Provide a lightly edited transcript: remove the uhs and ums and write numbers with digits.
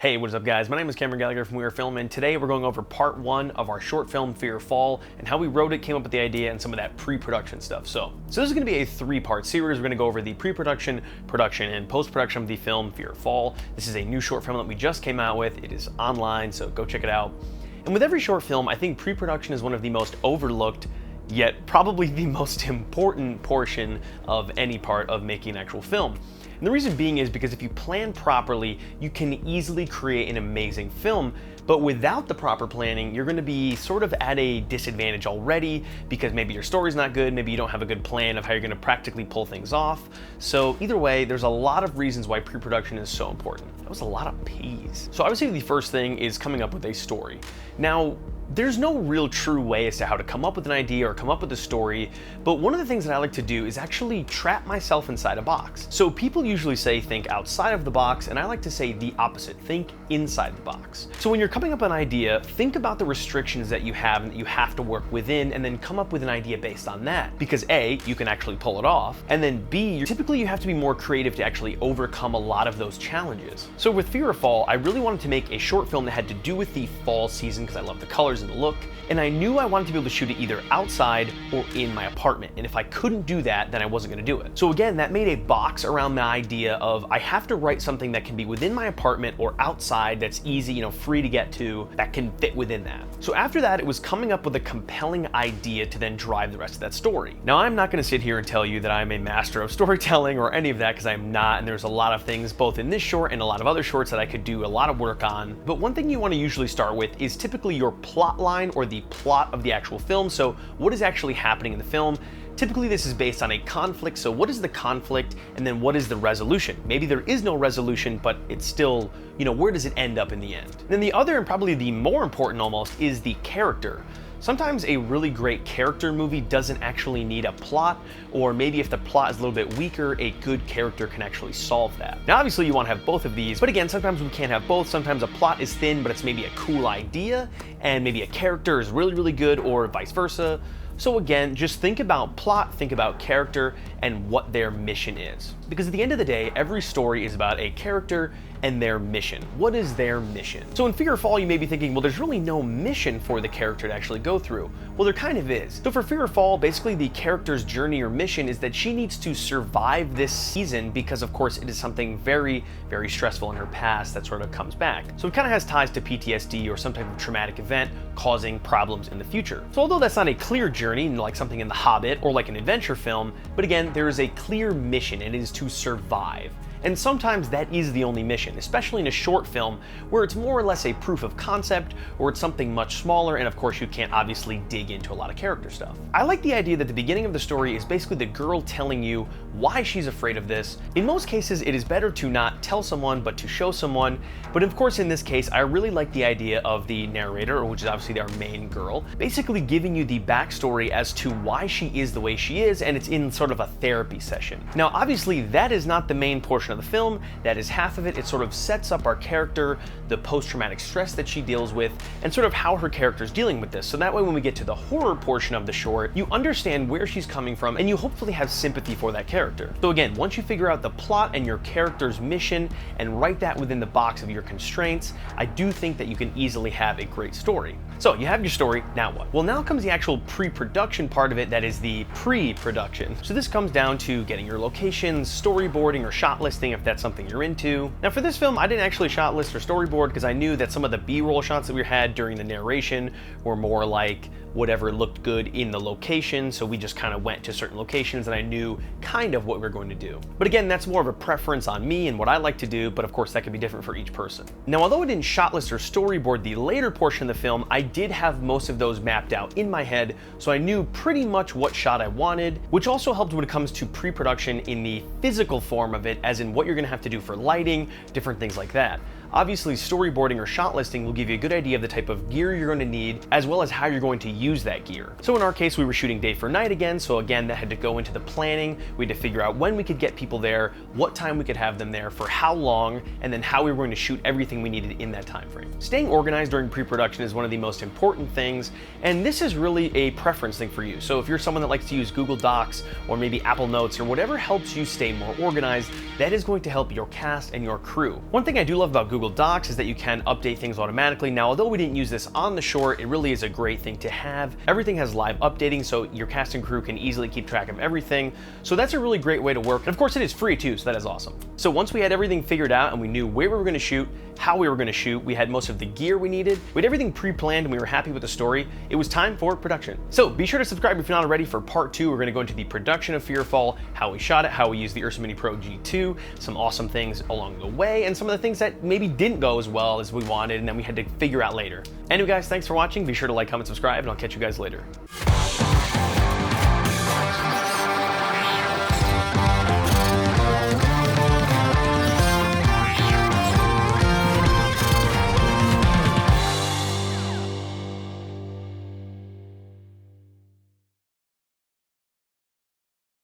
Hey, what is up guys? My name is Cameron Gallagher from We Are Film, and today we're going over part 1 of our short film, Fear Fall, and how we wrote it, came up with the idea, and some of that pre-production stuff. So this is going to be a 3-part series. We're going to go over the pre-production, production, and post-production of the film, Fear Fall. This is a new short film that we just came out with. It is online, so go check it out. And with every short film, I think pre-production is one of the most overlooked, yet probably the most important portion of any part of making an actual film. And the reason being is because if you plan properly, you can easily create an amazing film, but without the proper planning, you're gonna be sort of at a disadvantage already because maybe your story's not good, maybe you don't have a good plan of how you're gonna practically pull things off. So either way, there's a lot of reasons why pre-production is so important. That was a lot of P's. So obviously the first thing is coming up with a story. Now, there's no real true way as to how to come up with an idea or come up with a story, but one of the things that I like to do is actually trap myself inside a box. So people usually say think outside of the box, and I like to say the opposite, think inside the box. So when you're coming up with an idea, think about the restrictions that you have and that you have to work within, and then come up with an idea based on that. Because A, you can actually pull it off, and then B, typically you have to be more creative to actually overcome a lot of those challenges. So with Fear of Fall, I really wanted to make a short film that had to do with the fall season because I love the colors and the look, and I knew I wanted to be able to shoot it either outside or in my apartment, and if I couldn't do that, then I wasn't going to do it. So again, that made a box around the idea of I have to write something that can be within my apartment or outside that's easy, free to get to, that can fit within that. So after that, it was coming up with a compelling idea to then drive the rest of that story. Now, I'm not going to sit here and tell you that I'm a master of storytelling or any of that, because I'm not, and there's a lot of things both in this short and a lot of other shorts that I could do a lot of work on. But one thing you want to usually start with is typically your plot line or the plot of the actual film. So what is actually happening in the film? Typically this is based on a conflict, so what is the conflict and then what is the resolution? Maybe there is no resolution, but it's still, where does it end up in the end? And then the other, and probably the more important almost, is the character. Sometimes a really great character movie doesn't actually need a plot, or maybe if the plot is a little bit weaker, a good character can actually solve that. Now obviously you want to have both of these, but again, sometimes we can't have both. Sometimes a plot is thin, but it's maybe a cool idea, and maybe a character is really, really good, or vice versa. So again, just think about plot, think about character, and what their mission is. Because at the end of the day, every story is about a character and their mission. What is their mission? So in Fear of Fall, you may be thinking, well, there's really no mission for the character to actually go through. Well, there kind of is. So for Fear of Fall, basically the character's journey or mission is that she needs to survive this season because, of course, it is something very, very stressful in her past that sort of comes back. So it kind of has ties to PTSD or some type of traumatic event causing problems in the future. So although that's not a clear journey, like something in The Hobbit or like an adventure film, but again, there is a clear mission, and it is to survive. And sometimes that is the only mission, especially in a short film where it's more or less a proof of concept, or it's something much smaller, and of course you can't obviously dig into a lot of character stuff. I like the idea that the beginning of the story is basically the girl telling you why she's afraid of this. In most cases, it is better to not tell someone, but to show someone. But of course, in this case, I really like the idea of the narrator, which is obviously our main girl, basically giving you the backstory as to why she is the way she is, and it's in sort of a therapy session. Now, obviously, that is not the main portion of the film. That is half of it. It sort of sets up our character, the post-traumatic stress that she deals with, and sort of how her character is dealing with this. So that way when we get to the horror portion of the short, you understand where she's coming from, and you hopefully have sympathy for that character. So again, once you figure out the plot and your character's mission and write that within the box of your constraints, I do think that you can easily have a great story. So you have your story, now what? Well, now comes the actual pre-production part of it, that is the pre-production. So this comes down to getting your locations, storyboarding or shot listing if that's something you're into. Now for this film, I didn't actually shot list or storyboard because I knew that some of the B-roll shots that we had during the narration were more like whatever looked good in the location, so we just kind of went to certain locations and I knew kind of what we were going to do. But again, that's more of a preference on me and what I like to do, but of course that could be different for each person. Now, although I didn't shot list or storyboard the later portion of the film, I did have most of those mapped out in my head, so I knew pretty much what shot I wanted, which also helped when it comes to pre-production in the physical form of it, as in what you're gonna have to do for lighting, different things like that. Obviously, storyboarding or shot listing will give you a good idea of the type of gear you're going to need, as well as how you're going to use that gear. So in our case, we were shooting day for night again, so again, that had to go into the planning. We had to figure out when we could get people there, what time we could have them there, for how long, and then how we were going to shoot everything we needed in that time frame. Staying organized during pre-production is one of the most important things, and this is really a preference thing for you. So if you're someone that likes to use Google Docs or maybe Apple Notes or whatever helps you stay more organized, that is going to help your cast and your crew. One thing I do love about Google Google Docs is that you can update things automatically. Now, although we didn't use this on the short, it really is a great thing to have. Everything has live updating, so your cast and crew can easily keep track of everything. So that's a really great way to work. And of course, it is free too, so that is awesome. So once we had everything figured out and we knew where we were going to shoot, how we were going to shoot, we had most of the gear we needed, we had everything pre-planned, and we were happy with the story, it was time for production. So be sure to subscribe if you're not already for part 2. We're going to go into the production of Fearfall, how we shot it, how we used the Ursa Mini Pro G2, some awesome things along the way, and some of the things that maybe didn't go as well as we wanted and then we had to figure out later. Anyway guys, thanks for watching. Be sure to like, comment, subscribe, and I'll catch you guys later.